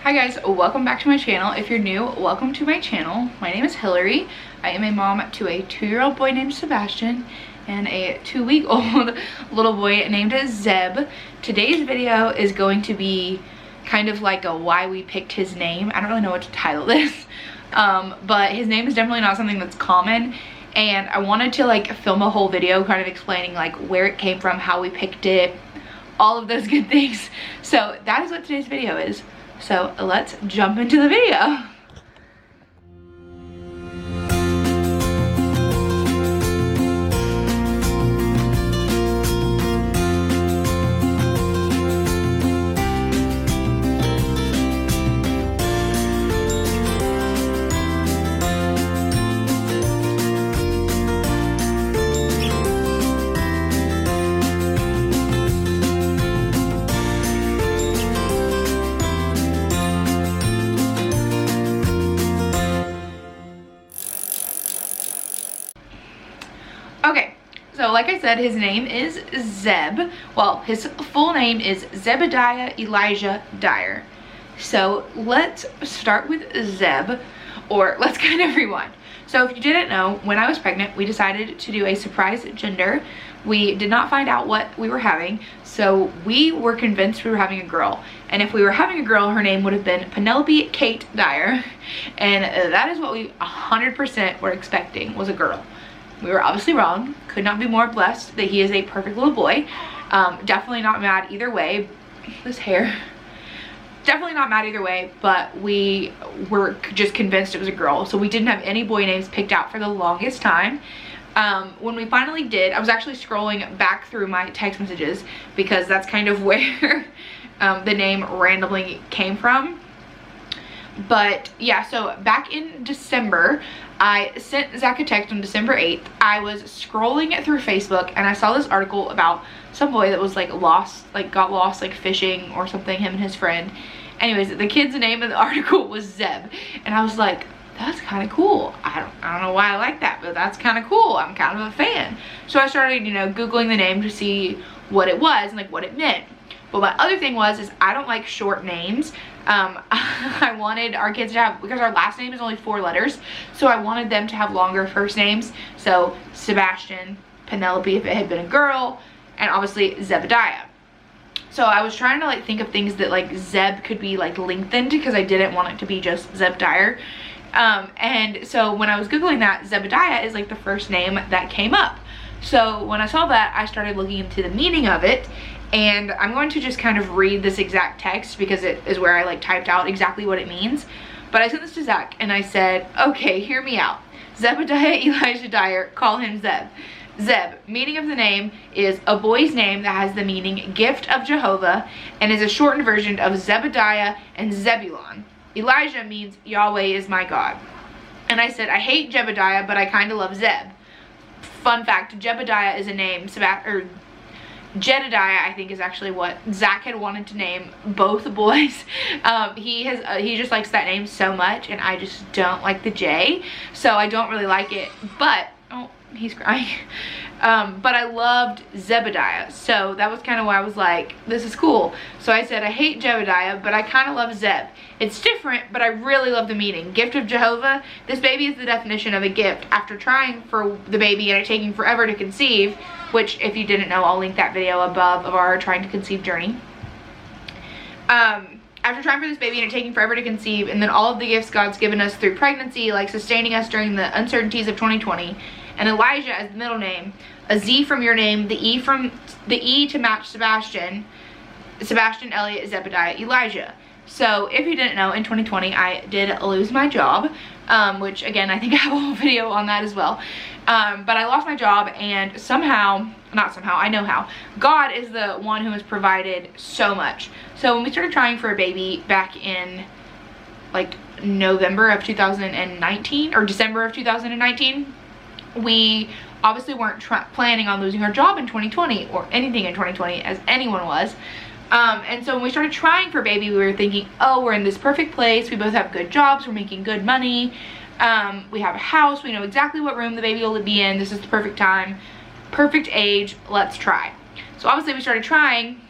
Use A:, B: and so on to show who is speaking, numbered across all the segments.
A: Hi guys, welcome back to my channel. If you're new, welcome to my channel. My name is Hillary. I am a mom to a 2-year-old boy named Sebastian and a 2-week-old little boy named Zeb. Today's video is going to be kind of like a why we picked his name. I don't really know what to title this, but his name is definitely not something that's common, and I wanted to like film a whole video kind of explaining like where it came from, how we picked it, all of those good things. So that is what today's video is. So let's jump into the video. Okay, so like I said, his name is Zeb. Well, his full name is Zebediah Elijah Dyer. So let's start with Zeb, or let's kind of rewind. So if you didn't know, when I was pregnant, we decided to do a surprise gender. We did not find out what we were having, so we were convinced we were having a girl. And if we were having a girl, her name would have been Penelope Kate Dyer. And that is what we 100% were expecting, was a girl. We were obviously wrong. Could not be more blessed that he is a perfect little boy. Definitely not mad either way. This hair. Definitely not mad either way, but we were just convinced it was a girl. So we didn't have any boy names picked out for the longest time. When we finally did, I was actually scrolling back through my text messages because that's kind of where the name randomly came from. But yeah, so back in December, I sent Zach a text on December 8th. I was scrolling through Facebook and I saw this article about some boy that was like lost, like got lost like fishing or something, him and his friend. Anyways, the kid's name of the article was Zeb. And I was like, that's kind of cool. I don't know why I like that, but that's kind of cool. I'm kind of a fan. So I started, you know, Googling the name to see what it was and like what it meant. But my other thing is I don't like short names. I wanted our kids to have, because our last name is only 4 letters, so I wanted them to have longer first names. So Sebastian, Penelope if it had been a girl, and obviously Zebediah. So I was trying to like think of things that like Zeb could be like lengthened, because I didn't want it to be just Zeb Dyer. And so when I was Googling that, Zebediah is like the first name that came up. So when I saw that, I started looking into the meaning of it. And I'm going to just kind of read this exact text because it is where I like typed out exactly what it means. But I sent this to Zach and I said, okay, hear me out. Zebediah Elijah Dyer, call him Zeb. Zeb, meaning of the name is a boy's name that has the meaning gift of Jehovah and is a shortened version of Zebediah and Zebulon. Elijah means Yahweh is my God. And I said, I hate Jebediah, but I kind of love Zeb. Fun fact, Jebediah is a name, Jedediah, I think, is actually what Zach had wanted to name both boys. He just likes that name so much, and I just don't like the J, so I don't really like it. But oh, he's crying. But I loved Zebediah, so that was kind of why I was like, this is cool. So I said I hate Jebediah, but I kind of love Zeb. It's different, but I really love the meaning. Gift of Jehovah. This baby is the definition of a gift. After trying for the baby and it taking forever to conceive, which if you didn't know, I'll link that video above of our trying to conceive journey. After trying for this baby and it taking forever to conceive, and then all of the gifts God's given us through pregnancy, like sustaining us during the uncertainties of 2020, and Elijah as the middle name, a Z from your name, the E to match Sebastian, Elliott, Zebediah, Elijah. So if you didn't know, in 2020 I did lose my job, which again I think I have a whole video on that as well. But I lost my job, and I know how. God is the one who has provided so much. So when we started trying for a baby back in like November of 2019 or December of 2019, we obviously weren't planning on losing our job in 2020 or anything in 2020, as anyone was. And so when we started trying for baby, we were thinking, oh, we're in this perfect place. We both have good jobs. We're making good money. We have a house. We know exactly what room the baby will be in. This is the perfect time, perfect age. Let's try. So obviously we started trying,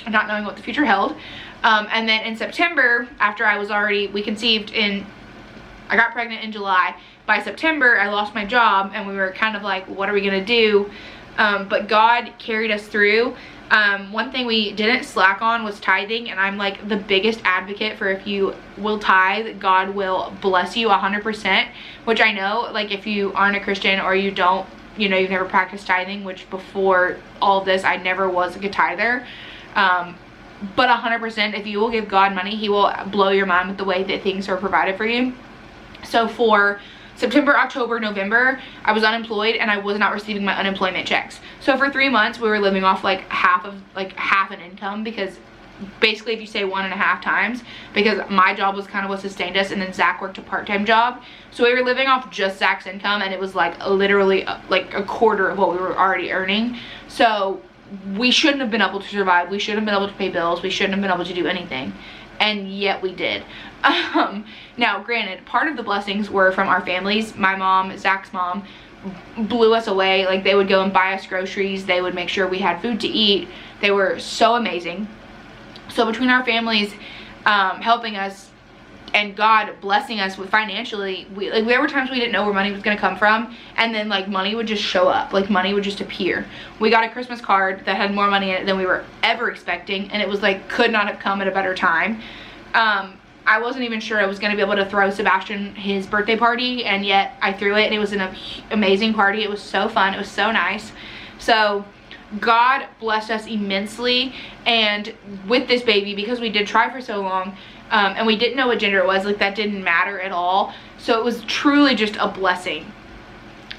A: not knowing what the future held. And then in September, after we conceived I got pregnant in July. By September, I lost my job, and we were kind of like, what are we gonna do? But God carried us through. One thing we didn't slack on was tithing, and I'm like the biggest advocate for, if you will tithe, God will bless you 100%, which I know, like, if you aren't a Christian or you don't, you know, you've never practiced tithing, which before all of this, I never was a good tither. But 100%, if you will give God money, he will blow your mind with the way that things are provided for you. So for September, October, November, I was unemployed and I was not receiving my unemployment checks. So for 3 months, we were living off like half an income, because basically if you say 1.5 times, because my job was kind of what sustained us, and then Zach worked a part-time job. So we were living off just Zach's income, and it was like literally like a quarter of what we were already earning. So we shouldn't have been able to survive. We shouldn't have been able to pay bills. We shouldn't have been able to do anything. And yet we did. Now, granted, part of the blessings were from our families. My mom, Zach's mom, blew us away. Like, they would go and buy us groceries. They would make sure we had food to eat. They were so amazing. So between our families helping us and God blessing us with financially, there were times we didn't know where money was going to come from, and then like money would just show up, like money would just appear. We got a Christmas card that had more money in it than we were ever expecting, and it was like, could not have come at a better time. I wasn't even sure I was going to be able to throw Sebastian his birthday party, and yet I threw it, and it was an amazing party. It was so fun. It was so nice. So God blessed us immensely, and with this baby, because we did try for so long, and we didn't know what gender it was, like that didn't matter at all. So it was truly just a blessing.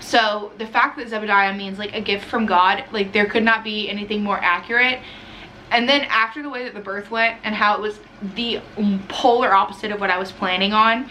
A: So the fact that Zebediah means like a gift from God, like there could not be anything more accurate. And then after the way that the birth went and how it was the polar opposite of what I was planning on,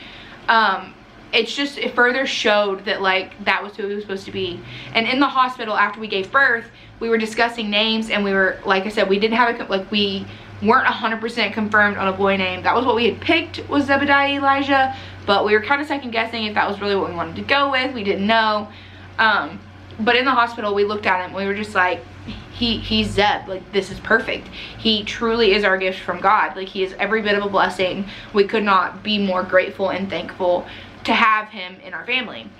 A: it further showed that like that was who he was supposed to be. And in the hospital after we gave birth, we were discussing names, and we were, like I said, we didn't have we weren't 100% confirmed on a boy name. That was what we had picked, was Zebediah Elijah, but we were kind of second guessing if that was really what we wanted to go with. We didn't know. But in the hospital, we looked at him, we were just like, he's Zeb, like this is perfect. He truly is our gift from God. Like, he is every bit of a blessing. We could not be more grateful and thankful to have him in our family.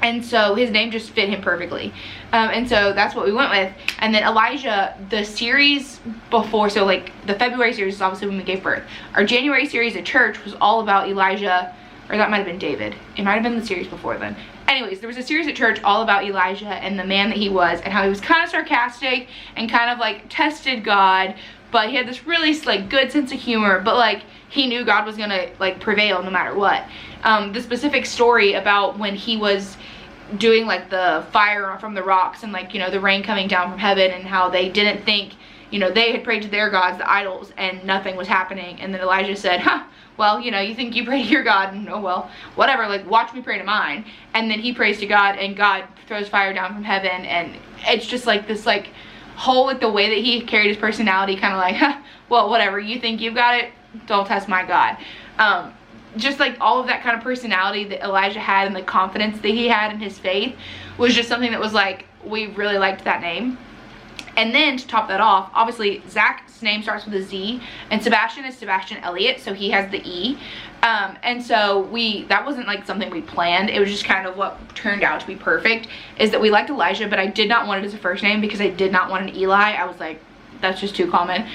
A: And so his name just fit him perfectly. And so that's what we went with. And then Elijah, the series before, so like the February series is obviously when we gave birth. Our January series at church was all about Elijah, or that might have been David. It might have been the series before then. Anyways, there was a series at church all about Elijah and the man that he was, and how he was kind of sarcastic and kind of like tested God, but he had this really like good sense of humor, but like he knew God was gonna like prevail no matter what. The specific story about when he was doing like the fire from the rocks, and like, you know, the rain coming down from heaven, and how they didn't think, you know, they had prayed to their gods, the idols, and nothing was happening. And then Elijah said, well, you know, you think you pray to your God, and oh well, whatever, like watch me pray to mine. And then he prays to God, and God throws fire down from heaven. And it's just like this like whole, like the way that he carried his personality, kind of like, well, whatever, you think you've got it, don't test my God. Just like all of that kind of personality that Elijah had, and the confidence that he had in his faith, was just something that was like, we really liked that name. And then to top that off, obviously Zach's name starts with a Z, and Sebastian is Sebastian Elliott, so he has the E. And so that wasn't like something we planned. It was just kind of what turned out to be perfect, is that we liked Elijah, but I did not want it as a first name because I did not want an Eli. I was like, that's just too common.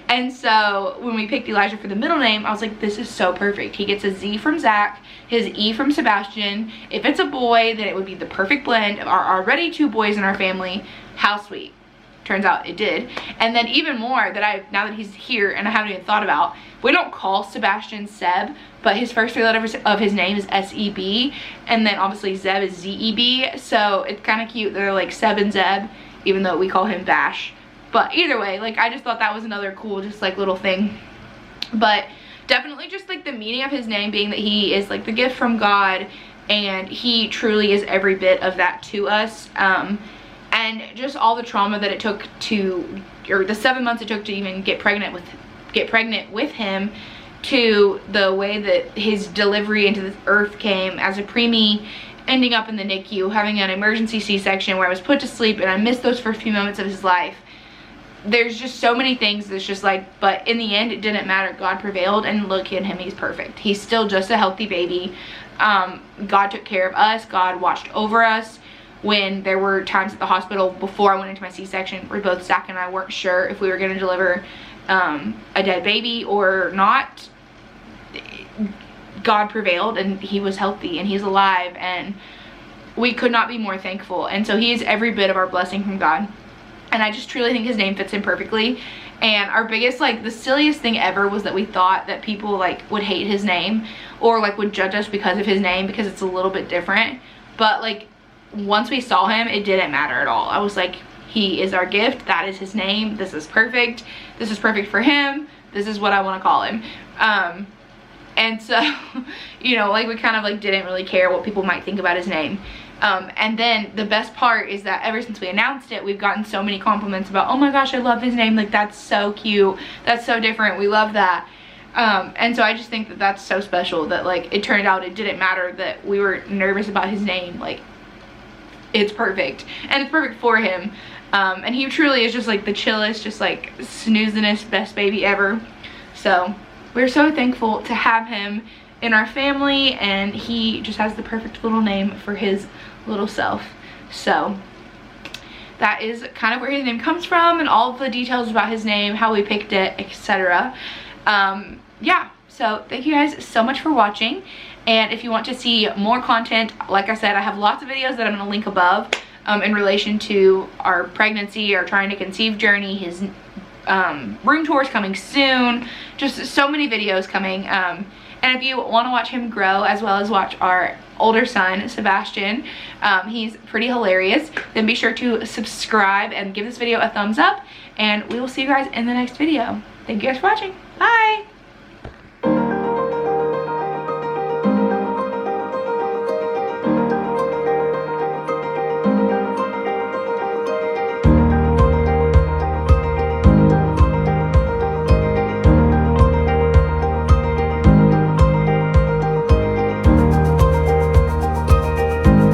A: And so when we picked Elijah for the middle name, I was like, this is so perfect. He gets a Z from Zach, his E from Sebastian. If it's a boy, then it would be the perfect blend of our already 2 boys in our family. How sweet. Turns out it did. And then even more that now that he's here, and I haven't even thought about, we don't call Sebastian Seb, but his first 3 letters of his name is S-E-B, and then obviously Zeb is Z-E-B, so it's kind of cute. They're like Seb and Zeb, even though we call him Bash. But either way, like I just thought that was another cool just like little thing. But definitely just like the meaning of his name being that he is like the gift from God, and he truly is every bit of that to us. And just all the trauma that it took or the 7 months it took to even get pregnant with him, to the way that his delivery into this earth came as a preemie, ending up in the NICU, having an emergency C-section where I was put to sleep, and I missed those first few moments of his life. there's just so many things that's just like, but in the end it didn't matter. God prevailed, and look at him, he's perfect. He's still just a healthy baby. God took care of us. God watched over us when there were times at the hospital before I went into my C-section where both Zach and I weren't sure if we were going to deliver a dead baby or not. God prevailed, and he was healthy, and he's alive, and we could not be more thankful. And so he is every bit of our blessing from God. And I just truly think his name fits him perfectly. And our biggest, like, the silliest thing ever was that we thought that people, like, would hate his name or, like, would judge us because of his name, because it's a little bit different. But, like, once we saw him, it didn't matter at all. I was like, he is our gift. That is his name. This is perfect. This is perfect for him. This is what I want to call him. And so, you know, like, we kind of, like, didn't really care what people might think about his name. And then the best part is that ever since we announced it, we've gotten so many compliments about, oh my gosh, I love his name. Like, that's so cute. That's so different. We love that. And so I just think that that's so special that, like, it turned out it didn't matter that we were nervous about his name. Like, it's perfect. And it's perfect for him. And he truly is just, like, the chillest, just, like, snoozingest best baby ever. So we're so thankful to have him in our family, and he just has the perfect little name for his little self. So that is kind of where his name comes from, and all of the details about his name, how we picked it, etc. Yeah, so thank you guys so much for watching. And if you want to see more content, like I said, I have lots of videos that I'm going to link above in relation to our pregnancy, our trying to conceive journey, his room tours coming soon, just so many videos coming. And if you want to watch him grow, as well as watch our older son, Sebastian, he's pretty hilarious, then be sure to subscribe and give this video a thumbs up, and we will see you guys in the next video. Thank you guys for watching. Bye!